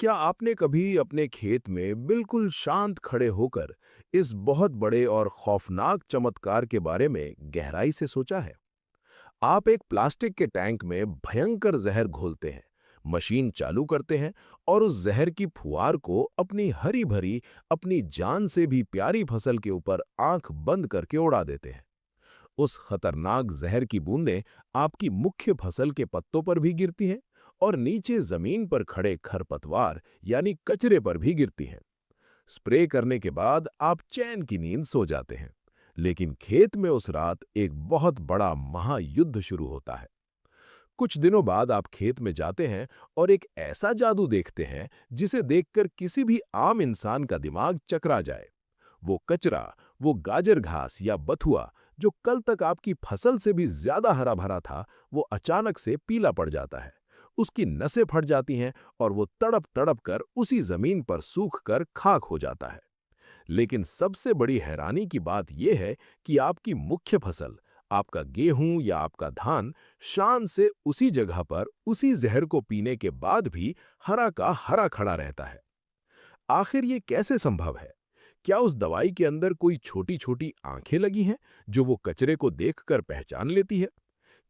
क्या आपने कभी अपने खेत में बिल्कुल शांत खड़े होकर इस बहुत बड़े और खौफनाक चमत्कार के बारे में गहराई से सोचा है? आप एक प्लास्टिक के टैंक में भयंकर जहर घोलते हैं, मशीन चालू करते हैं और उस जहर की फुहार को अपनी हरी भरी, अपनी जान से भी प्यारी फसल के ऊपर आंख बंद करके उड़ा देते हैं। उस खतरनाक जहर की बूंदें आपकी मुख्य फसल के पत्तों पर भी गिरती हैं और नीचे जमीन पर खड़े खरपतवार यानी कचरे पर भी गिरती हैं। स्प्रे करने के बाद आप चैन की नींद सो जाते हैं, लेकिन खेत में उस रात एक बहुत बड़ा महायुद्ध शुरू होता है। कुछ दिनों बाद आप खेत में जाते हैं और एक ऐसा जादू देखते हैं जिसे देखकर किसी भी आम इंसान का दिमाग चकरा जाए। वो कचरा, वो गाजर घास या बथुआ जो कल तक आपकी फसल से भी ज्यादा हरा भरा था, वो अचानक से पीला पड़ जाता है। उसकी नसें फट जाती हैं और वो तड़प तड़प कर उसी जमीन पर सूख कर खाक हो जाता है। लेकिन सबसे बड़ी हैरानी की बात यह है कि आपकी मुख्य फसल, आपका गेहूं या आपका धान, शान से उसी जगह पर उसी जहर को पीने के बाद भी हरा का हरा खड़ा रहता है। आखिर ये कैसे संभव है? क्या उस दवाई के अंदर कोई छोटी-छोटी आंखें लगी हैं, जो वो कचरे को देखकर पहचान लेती है?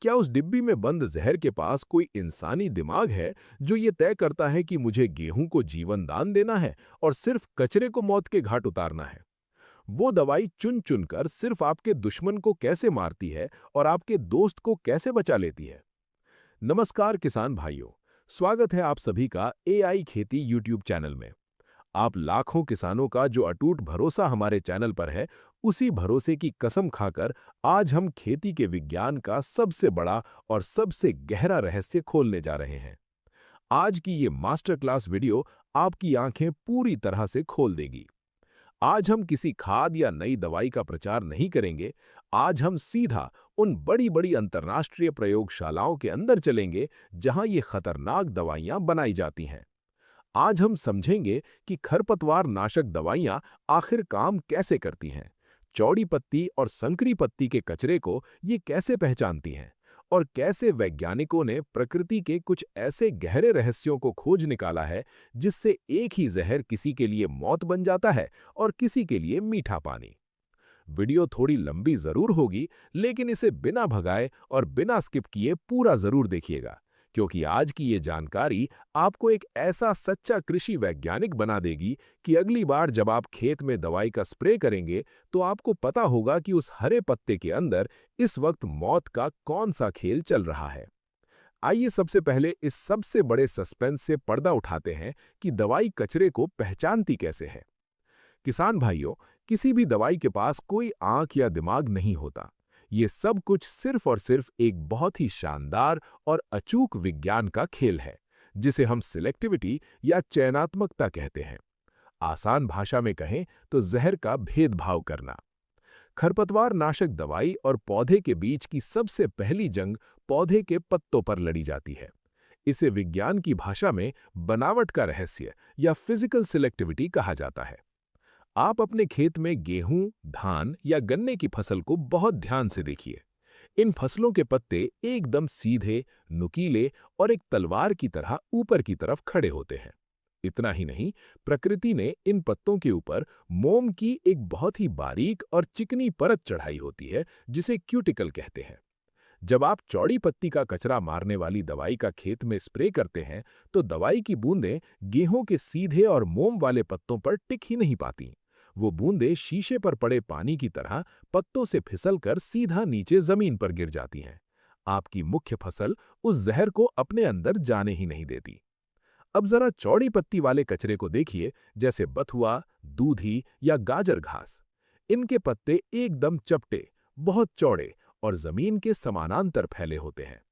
क्या उस डिब्बी में बंद जहर के पास कोई इंसानी दिमाग है, जो ये तय करता है कि मुझे गेहूं को जीवन दान देना है और सिर्फ कचरे को मौत के घाट उतारना है? वो दवाई चुन-चुन कर सिर्फ आपके दुश्मन को कैसे मारती है और आपके दोस्त को कैसे बचा लेती है? नमस्कार किसान भाइयों, स्वागत है आप सभी का एआई खेती यूट्यूब चैनल में। आप लाखों किसानों का जो अटूट भरोसा हमारे चैनल पर है, उसी भरोसे की कसम खाकर आज हम खेती के विज्ञान का सबसे बड़ा और सबसे गहरा रहस्य खोलने जा रहे हैं। आज की ये मास्टर क्लास वीडियो आपकी आंखें पूरी तरह से खोल देगी। आज हम किसी खाद या नई दवाई का प्रचार नहीं करेंगे। आज हम सीधा उन बड़ी-बड़ी अंतर्राष्ट्रीय प्रयोगशालाओं के अंदर चलेंगे, जहां ये खतरनाक दवाइयां बनाई जाती हैं। आज हम समझेंगे कि खरपतवार नाशक दवाइयां आखिर काम कैसे करती हैं, चौड़ी पत्ती और संकरी पत्ती के कचरे को ये कैसे पहचानती हैं, और कैसे वैज्ञानिकों ने प्रकृति के कुछ ऐसे गहरे रहस्यों को खोज निकाला है जिससे एक ही जहर किसी के लिए मौत बन जाता है और किसी के लिए मीठा पानी। वीडियो थोड़ी लंबी जरूर होगी, लेकिन इसे बिना भगाए और बिना स्किप किए पूरा जरूर देखिएगा, क्योंकि आज की ये जानकारी आपको एक ऐसा सच्चा कृषि वैज्ञानिक बना देगी कि अगली बार जब आप खेत में दवाई का स्प्रे करेंगे, तो आपको पता होगा कि उस हरे पत्ते के अंदर इस वक्त मौत का कौन सा खेल चल रहा है। आइए सबसे पहले इस सबसे बड़े सस्पेंस से पर्दा उठाते हैं कि दवाई कचरे को पहचानती कैसे है। किसान भाइयों, किसी भी दवाई के पास कोई आंख या दिमाग नहीं होता। ये सब कुछ सिर्फ और सिर्फ एक बहुत ही शानदार और अचूक विज्ञान का खेल है, जिसे हम सिलेक्टिविटी या चयनात्मकता कहते हैं। आसान भाषा में कहें तो जहर का भेदभाव करना। खरपतवार नाशक दवाई और पौधे के बीच की सबसे पहली जंग पौधे के पत्तों पर लड़ी जाती है। इसे विज्ञान की भाषा में बनावट का रहस्य या फिजिकल सिलेक्टिविटी कहा जाता है। आप अपने खेत में गेहूं, धान या गन्ने की फसल को बहुत ध्यान से देखिए। इन फसलों के पत्ते एकदम सीधे, नुकीले और एक तलवार की तरह ऊपर की तरफ खड़े होते हैं। इतना ही नहीं, प्रकृति ने इन पत्तों के ऊपर मोम की एक बहुत ही बारीक और चिकनी परत चढ़ाई होती है, जिसे क्यूटिकल कहते हैं। जब आप चौड़ी पत्ती का कचरा मारने वाली दवाई का खेत में स्प्रे करते हैं, तो दवाई की बूंदें गेहूं के सीधे और मोम वाले पत्तों पर टिक ही नहीं पाती। वो बूंदें शीशे पर पड़े पानी की तरह पत्तों से फिसलकर सीधा नीचे जमीन पर गिर जाती हैं। आपकी मुख्य फसल उस जहर को अपने अंदर जाने ही नहीं देती। अब जरा चौड़ी पत्ती वाले कचरे को देखिए, जैसे बथुआ, दूधी या गाजर घास। इनके पत्ते एकदम चपटे, बहुत चौड़े और जमीन के समानांतर फैले होते हैं।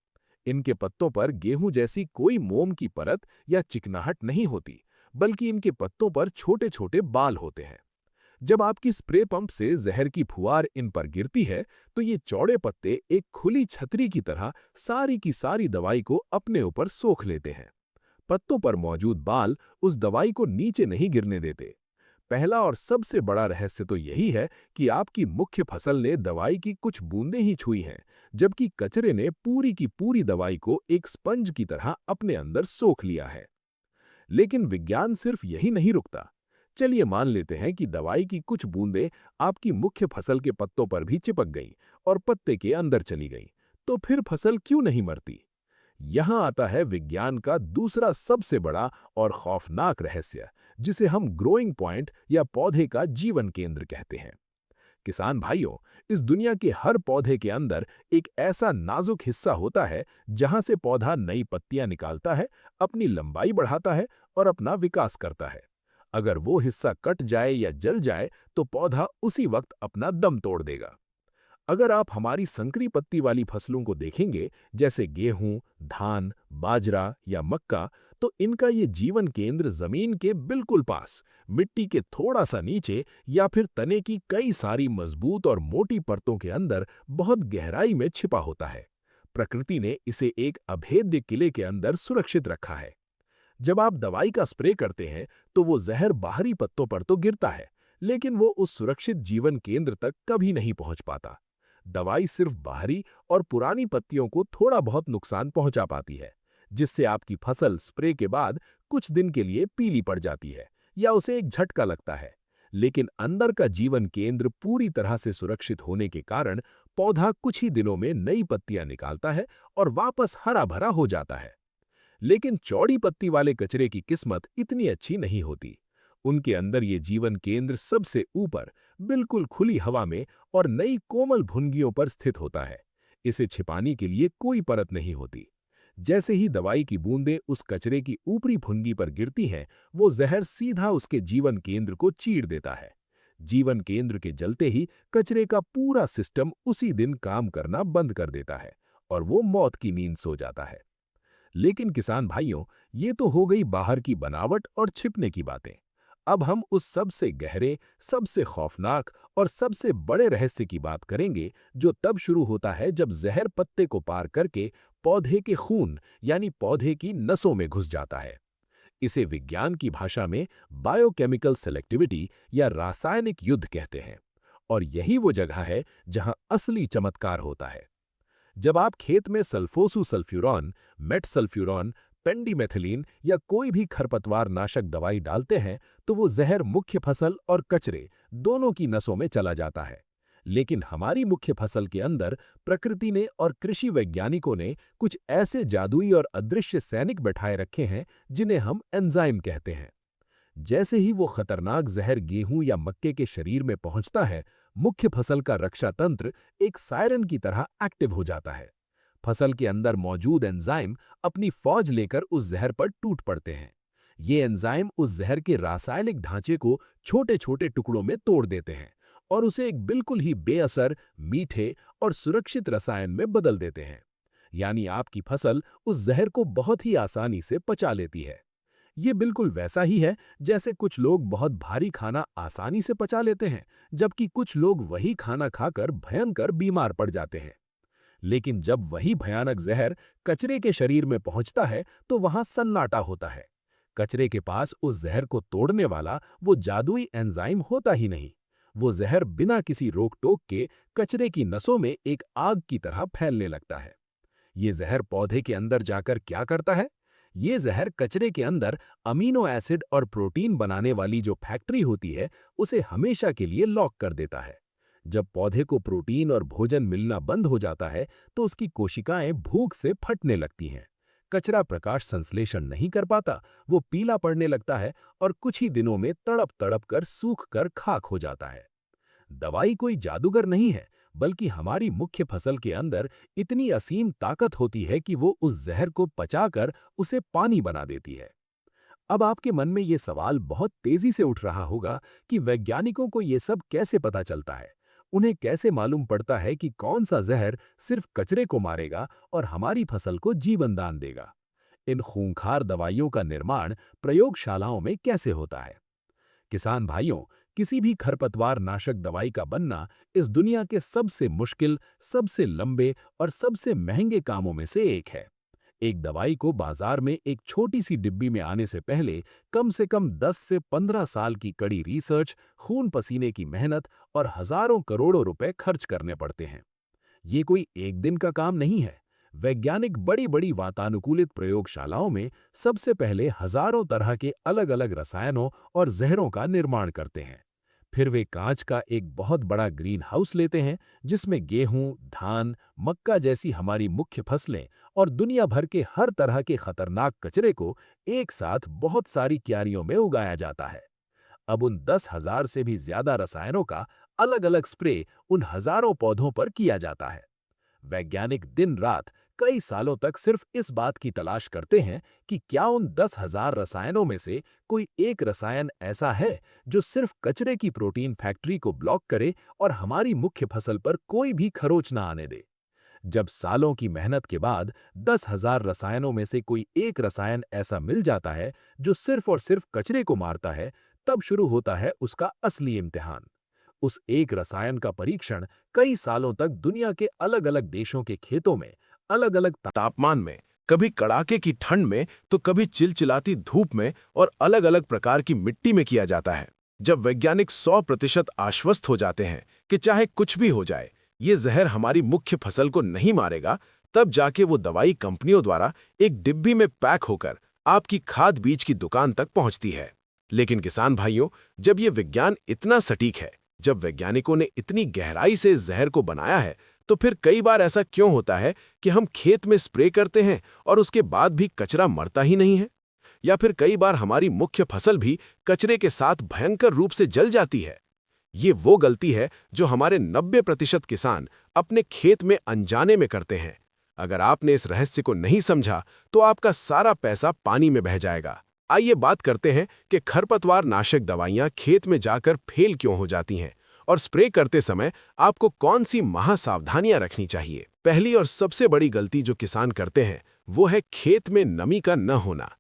इनके पत्तों पर गेहूं जैसी कोई मोम की परत या चिकनाहट नहीं होती, बल्कि इनके पत्तों पर छोटे छोटे बाल होते हैं। जब आपकी स्प्रे पंप से जहर की फुहार इन पर गिरती है, तो ये चौड़े पत्ते एक खुली छतरी की तरह सारी की सारी दवाई को अपने ऊपर सोख लेते हैं। पत्तों पर मौजूद बाल उस दवाई को नीचे नहीं गिरने देते। पहला और सबसे बड़ा रहस्य तो यही है कि आपकी मुख्य फसल ने दवाई की कुछ बूंदें ही छुई हैं, जबकि कचरे ने पूरी की पूरी दवाई को एक स्पंज की तरह अपने अंदर सोख लिया है। लेकिन विज्ञान सिर्फ यही नहीं रुकता। चलिए मान लेते हैं कि दवाई की कुछ बूंदें आपकी मुख्य फसल के पत्तों पर भी चिपक गईं और पत्ते के अंदर चली गईं, तो फिर फसल क्यों नहीं मरती? यहाँ आता है विज्ञान का दूसरा सबसे बड़ा और खौफनाक रहस्य, जिसे हम ग्रोइंग पॉइंट या पौधे का जीवन केंद्र कहते हैं। किसान भाइयों, इस दुनिया के हर पौधे के अंदर एक ऐसा नाजुक हिस्सा होता है जहां से पौधा नई पत्तियां निकालता है, अपनी लंबाई बढ़ाता है और अपना विकास करता है। अगर वो हिस्सा कट जाए या जल जाए तो पौधा उसी वक्त अपना दम तोड़ देगा। अगर आप हमारी संकरी पत्ती वाली फसलों को देखेंगे, जैसे गेहूं, धान, बाजरा या मक्का, तो इनका ये जीवन केंद्र जमीन के बिल्कुल पास, मिट्टी के थोड़ा सा नीचे या फिर तने की कई सारी मजबूत और मोटी परतों के अंदर बहुत गहराई में छिपा होता है। प्रकृति ने इसे एक अभेद्य किले के अंदर सुरक्षित रखा है। जब आप दवाई का स्प्रे करते हैं तो वो जहर बाहरी पत्तों पर तो गिरता है, लेकिन वो उस सुरक्षित जीवन केंद्र तक कभी नहीं पहुंच पाता। दवाई सिर्फ बाहरी और पुरानी पत्तियों को थोड़ा बहुत नुकसान पहुंचा पाती है, जिससे आपकी फसल स्प्रे के बाद कुछ दिन के लिए पीली पड़ जाती है या उसे एक झटका लगता है। लेकिन अंदर का जीवन केंद्र पूरी तरह से सुरक्षित होने के कारण पौधा कुछ ही दिनों में नई पत्तियां निकालता है और वापस हरा भरा हो जाता है। लेकिन चौड़ी पत्ती वाले कचरे की किस्मत इतनी अच्छी नहीं होती। उनके अंदर ये जीवन केंद्र सबसे ऊपर, बिल्कुल खुली हवा में और नई कोमल भुनगियों पर स्थित होता है। इसे छिपाने के लिए कोई परत नहीं होती। जैसे ही दवाई की बूंदें उस कचरे की ऊपरी भुनगी पर गिरती हैं, वो जहर सीधा उसके जीवन केंद्र को चीर देता है। जीवन केंद्र के जलते ही कचरे का पूरा सिस्टम उसी दिन काम करना बंद कर देता है और वो मौत की नींद सो जाता है। लेकिन किसान भाइयों, ये तो हो गई बाहर की बनावट और छिपने की बातें। अब हम उस सबसे गहरे, सबसे खौफनाक और सबसे बड़े रहस्य की बात करेंगे, जो तब शुरू होता है जब जहर पत्ते को पार करके पौधे के खून यानी पौधे की नसों में घुस जाता है। इसे विज्ञान की भाषा में बायोकेमिकल सेलेक्टिविटी या रासायनिक युद्ध कहते हैं। और यही वो जगह है जहां असली चमत्कार होता है। जब आप खेत में सल्फोसुसल्फ्यूरॉन, मेटसल्फ्यूरॉन, पेंडिमेथिलीन या कोई भी खरपतवार नाशक दवाई डालते हैं, तो वो जहर मुख्य फसल और कचरे दोनों की नसों में चला जाता है। लेकिन हमारी मुख्य फसल के अंदर प्रकृति ने और कृषि वैज्ञानिकों ने कुछ ऐसे जादुई और अदृश्य सैनिक बैठाए रखे हैं जिन्हें हम एंजाइम कहते हैं। जैसे ही वो खतरनाक जहर गेहूं या मक्के के शरीर में पहुंचता है, मुख्य फसल का रक्षा तंत्र एक सायरन की तरह एक्टिव हो जाता है। फसल के अंदर मौजूद एंजाइम अपनी फौज लेकर उस जहर पर टूट पड़ते हैं। ये एंजाइम उस जहर के रासायनिक ढांचे को छोटे छोटे टुकड़ों में तोड़ देते हैं और उसे एक बिल्कुल ही बेअसर, मीठे और सुरक्षित रसायन में बदल देते हैं। यानी आपकी फसल उस जहर को बहुत ही आसानी से पचा लेती है। ये बिल्कुल वैसा ही है जैसे कुछ लोग बहुत भारी खाना आसानी से पचा लेते हैं, जबकि कुछ लोग वही खाना खाकर भयंकर बीमार पड़ जाते हैं। लेकिन जब वही भयानक जहर कचरे के शरीर में पहुंचता है, तो वहां सन्नाटा होता है। कचरे के पास उस जहर को तोड़ने वाला वो जादुई एंजाइम होता ही नहीं। वो जहर बिना किसी रोक टोक के कचरे की नसों में एक आग की तरह फैलने लगता है। ये जहर पौधे के अंदर जाकर क्या करता है? ये जहर कचरे के अंदर अमीनो एसिड और प्रोटीन बनाने वाली जो फैक्ट्री होती है, उसे हमेशा के लिए लॉक कर देता है। जब पौधे को प्रोटीन और भोजन मिलना बंद हो जाता है, तो उसकी कोशिकाएं भूख से फटने लगती हैं। कचरा प्रकाश संश्लेषण नहीं कर पाता, वो पीला पड़ने लगता है और कुछ ही दिनों में तड़प तड़प कर सूख कर खाक हो जाता है। दवाई कोई जादूगर नहीं है, बल्कि हमारी मुख्य फसल के अंदर इतनी असीम ताकत होती है कि वो उस जहर को पचाकर उसे पानी बना देती है। अब आपके मन में ये सवाल बहुत तेजी से उठ रहा होगा कि वैज्ञानिकों को ये सब कैसे पता चलता है? उन्हें कैसे मालूम पड़ता है कि कौन सा जहर सिर्फ कचरे को मारेगा और हमारी फसल को जीवन दान देगा? इन खूंखार दवाइयों का निर्माण प्रयोगशालाओं में कैसे होता है? किसान भाइयों, किसी भी खरपतवार नाशक दवाई का बनना इस दुनिया के सबसे मुश्किल, सबसे लंबे और सबसे महंगे कामों में से एक है। एक दवाई को बाजार में एक छोटी सी डिब्बी में आने से कम 10 से 15 साल की कड़ी रिसर्च, खून पसीने की मेहनत और हजारों करोड़ों रुपए खर्च करने पड़ते हैं। ये कोई एक दिन का काम नहीं है। वैज्ञानिक बड़ी-बड़ी वातानुकूलित प्रयोगशालाओं में सबसे पहले हजारों तरह के अलग-अलग रसायनों और जहरों का निर्माण करते हैं। फिर वे कांच का एक बहुत बड़ा ग्रीन हाउस लेते हैं, जिसमें गेहूं, धान, मक्का जैसी हमारी मुख्य फसलें और दुनिया भर के हर तरह के खतरनाक कचरे को एक साथ बहुत सारी क्यारियों में उगाया जाता है। अब उन 10,000 से भी ज्यादा रसायनों का अलग-अलग स्प्रे उन हजारों पौधों पर किया जाता है। वैज्ञानिक दिन रात कई सालों तक सिर्फ इस बात की तलाश करते हैं कि क्या उन 10,000 रसायनों में से कोई एक रसायन ऐसा है जो सिर्फ कचरे की प्रोटीन फैक्ट्री को ब्लॉक करे और हमारी मुख्य फसल पर कोई भी खरोच ना आने दे। जब सालों की मेहनत के बाद 10,000 रसायनों में से कोई एक रसायन ऐसा मिल जाता है जो सिर्फ और सिर्फ कचरे को मारता है, तब शुरू होता है उसका असली इम्तिहान। उस एक रसायन का परीक्षण कई सालों तक दुनिया के अलग-अलग देशों के खेतों में अलग-अलग तापमान में, कभी कड़ाके की ठंड में तो कभी चिलचिलाती धूप में और अलग-अलग प्रकार की मिट्टी में किया जाता है। जब वैज्ञानिक 100% आश्वस्त हो जाते हैं कि चाहे कुछ भी हो जाए, ये जहर हमारी मुख्य फसल को नहीं मारेगा, तब जाके वो दवाई कंपनियों द्वारा एक डिब्बी में पैक होकर आपकी खाद बीज की दुकान तक पहुंचती है। लेकिन किसान भाइयों, जब ये विज्ञान इतना सटीक है, जब वैज्ञानिकों ने इतनी गहराई से इस जहर को बनाया है, तो फिर कई बार ऐसा क्यों होता है कि हम खेत में स्प्रे करते हैं और उसके बाद भी कचरा मरता ही नहीं है? या फिर कई बार हमारी मुख्य फसल भी कचरे के साथ भयंकर रूप से जल जाती है? ये वो गलती है जो हमारे 90% किसान अपने खेत में अनजाने में करते हैं। अगर आपने इस रहस्य को नहीं समझा, तो आपका सारा पैसा पानी में बह जाएगा। आइए बात करते हैं कि खरपतवार नाशक दवाइयाँ खेत में जाकर फेल क्यों हो जाती हैं और स्प्रे करते समय आपको कौन सी महासावधानियां रखनी चाहिए। पहली और सबसे बड़ी गलती जो किसान करते हैं, वो है खेत में नमी का न होना।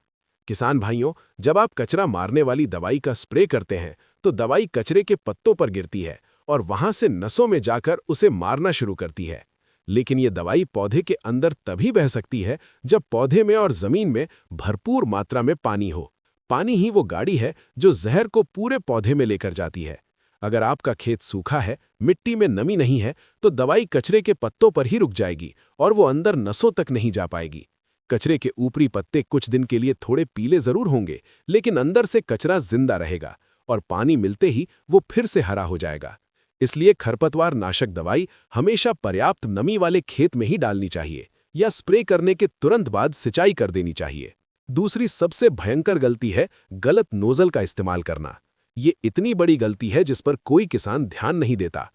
किसान भाइयों, जब आप कचरा मारने वाली दवाई का स्प्रे करते हैं, तो दवाई कचरे के पत्तों पर गिरती है और वहां से नसों में जाकर उसे मारना शुरू करती है। लेकिन ये दवाई पौधे के अंदर तभी बह सकती है जब पौधे में और जमीन में भरपूर मात्रा में पानी हो। पानी ही वो गाड़ी है जो जहर को पूरे पौधे में लेकर जाती है। अगर आपका खेत सूखा है, मिट्टी में नमी नहीं है, तो दवाई कचरे के पत्तों पर ही रुक जाएगी और वो अंदर नसों तक नहीं जा पाएगी। कचरे के ऊपरी पत्ते कुछ दिन के लिए थोड़े पीले जरूर होंगे, लेकिन अंदर से कचरा जिंदा रहेगा और पानी मिलते ही वो फिर से हरा हो जाएगा। इसलिए खरपतवार नाशक दवाई हमेशा पर्याप्त नमी वाले खेत में ही डालनी चाहिए या स्प्रे करने के तुरंत बाद सिंचाई कर देनी चाहिए। दूसरी सबसे भयंकर गलती है गलत नोजल का इस्तेमाल करना। ये इतनी बड़ी गलती है जिस पर कोई किसान ध्यान नहीं देता।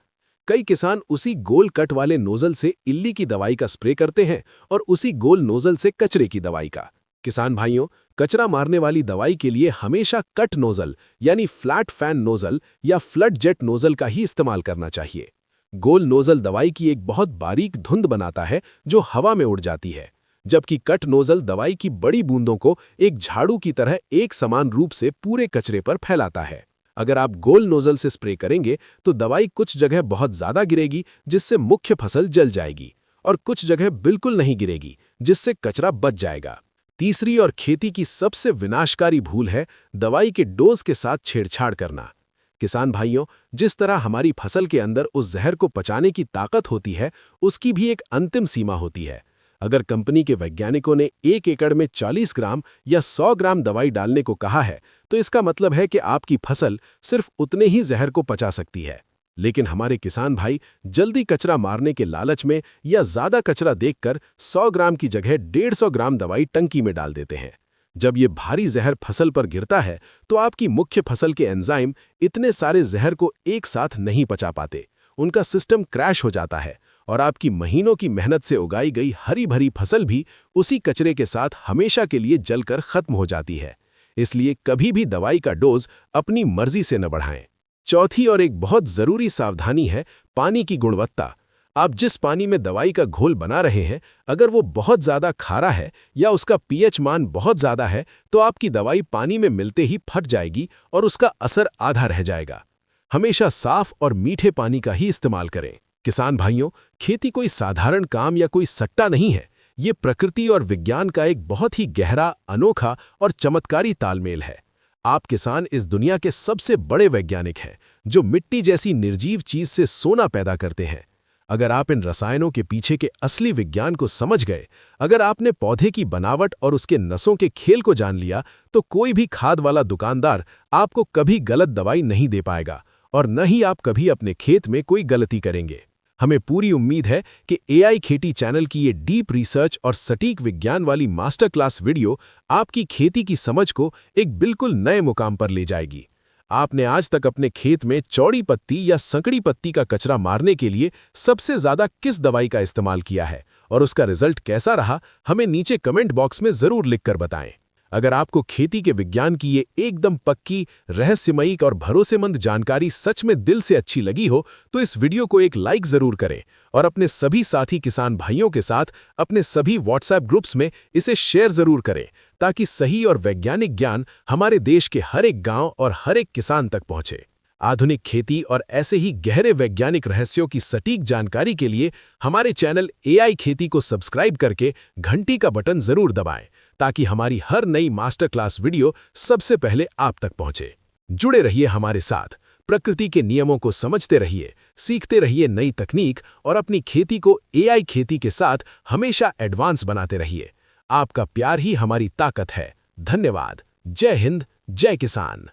कई किसान उसी गोल कट वाले नोजल से इल्ली की दवाई का स्प्रे करते हैं और उसी गोल नोजल से कचरे की दवाई का। किसान भाइयों, कचरा मारने वाली दवाई के लिए हमेशा कट नोजल यानी फ्लैट फैन नोजल या फ्लड जेट नोजल का ही इस्तेमाल करना चाहिए। गोल नोजल दवाई की एक बहुत बारीक धुंध बनाता है जो हवा में उड़ जाती है, जबकि कट नोजल दवाई की बड़ी बूंदों को एक झाड़ू की तरह एक समान रूप से पूरे कचरे पर फैलाता है। अगर आप गोल नोजल से स्प्रे करेंगे तो दवाई कुछ जगह बहुत ज्यादा गिरेगी, जिससे मुख्य फसल जल जाएगी, और कुछ जगह बिल्कुल नहीं गिरेगी, जिससे कचरा बच जाएगा। तीसरी और खेती की सबसे विनाशकारी भूल है दवाई के डोज के साथ छेड़छाड़ करना। किसान भाइयों, जिस तरह हमारी फसल के अंदर उस जहर को पचाने की ताकत होती है, उसकी भी एक अंतिम सीमा होती है। अगर कंपनी के वैज्ञानिकों ने 1 एकड़ में 40 ग्राम या 100 ग्राम दवाई डालने को कहा है, तो इसका मतलब है कि आपकी फसल सिर्फ उतने ही जहर को पचा सकती है। लेकिन हमारे किसान भाई जल्दी कचरा मारने के लालच में या ज्यादा कचरा देखकर 100 ग्राम की जगह 150 ग्राम दवाई टंकी में डाल देते हैं। जब ये भारी जहर फसल पर गिरता है, तो आपकी मुख्य फसल के एंजाइम इतने सारे जहर को एक साथ नहीं पचा पाते, उनका सिस्टम क्रैश हो जाता है और आपकी महीनों की मेहनत से उगाई गई हरी भरी फसल भी उसी कचरे के साथ हमेशा के लिए जलकर खत्म हो जाती है। इसलिए कभी भी दवाई का डोज अपनी मर्जी से न बढ़ाएं। चौथी और एक बहुत जरूरी सावधानी है पानी की गुणवत्ता। आप जिस पानी में दवाई का घोल बना रहे हैं, अगर वो बहुत ज्यादा खारा है या उसका पीएच मान बहुत ज्यादा है, तो आपकी दवाई पानी में मिलते ही फट जाएगी और उसका असर आधा रह जाएगा। हमेशा साफ और मीठे पानी का ही इस्तेमाल करें। किसान भाइयों, खेती कोई साधारण काम या कोई सट्टा नहीं है। ये प्रकृति और विज्ञान का एक बहुत ही गहरा, अनोखा और चमत्कारी तालमेल है। आप किसान इस दुनिया के सबसे बड़े वैज्ञानिक हैं, जो मिट्टी जैसी निर्जीव चीज से सोना पैदा करते हैं। अगर आप इन रसायनों के पीछे के असली विज्ञान को समझ गए, अगर आपने पौधे की बनावट और उसके नसों के खेल को जान लिया, तो कोई भी खाद वाला दुकानदार आपको कभी गलत दवाई नहीं दे पाएगा और न ही आप कभी अपने खेत में कोई गलती करेंगे। हमें पूरी उम्मीद है कि एआई खेती चैनल की ये डीप रिसर्च और सटीक विज्ञान वाली मास्टर क्लास वीडियो आपकी खेती की समझ को एक बिल्कुल नए मुकाम पर ले जाएगी। आपने आज तक अपने खेत में चौड़ी पत्ती या संकड़ी पत्ती का कचरा मारने के लिए सबसे ज्यादा किस दवाई का इस्तेमाल किया है और उसका रिजल्ट कैसा रहा, हमें नीचे कमेंट बॉक्स में जरूर लिखकर बताएं। अगर आपको खेती के विज्ञान की ये एकदम पक्की, रहस्यमयी और भरोसेमंद जानकारी सच में दिल से अच्छी लगी हो, तो इस वीडियो को एक लाइक जरूर करें और अपने सभी साथी किसान भाइयों के साथ अपने सभी व्हाट्सएप ग्रुप्स में इसे शेयर जरूर करें, ताकि सही और वैज्ञानिक ज्ञान हमारे देश के हर एक गांव और हर एक किसान तक पहुंचे। आधुनिक खेती और ऐसे ही गहरे वैज्ञानिक रहस्यों की सटीक जानकारी के लिए हमारे चैनल एआई खेती को सब्सक्राइब करके घंटी का बटन जरूर दबाएं, ताकि हमारी हर नई मास्टर क्लास वीडियो सबसे पहले आप तक पहुंचे। जुड़े रहिए हमारे साथ, प्रकृति के नियमों को समझते रहिए, सीखते रहिए नई तकनीक और अपनी खेती को एआई खेती के साथ हमेशा एडवांस बनाते रहिए। आपका प्यार ही हमारी ताकत है। धन्यवाद। जय हिंद, जय किसान।